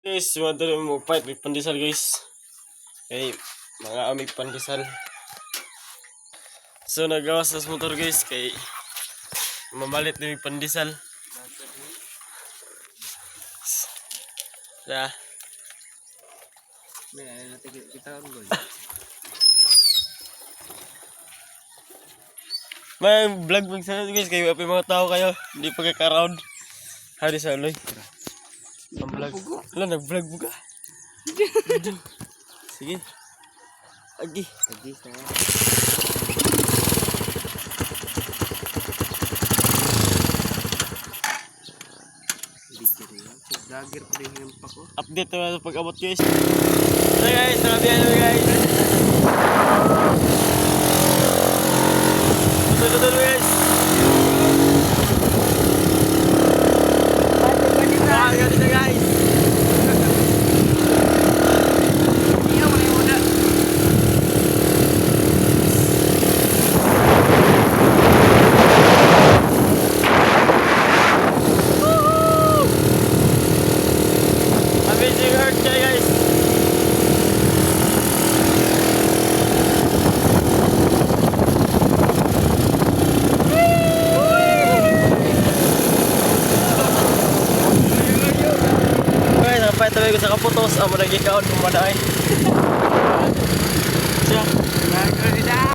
Guys, want to mo fight with pandesal guys. Okay, mga amig pandesal. So nagawas sa motor guys kay mamalit ni pandesal. Ya. Kita ulo. May vlog sa guys kay may mga tao kayo, hindi pa kaka-round. Hari sa uloy. Ang vlog. Wala, nag-vlog mo ka. Sige. Agi. Lagi sa. Vlogger pa rin yung pako. Update naman sa pag-abot guys. So guys, nakabihan namin guys. Tutul guys. Ganito na guys. Iya mo yung muda. Amazing heart siya guys. Guys, napay tabi ko sa kaputos. Amo naging kaon kung madaay. Siya.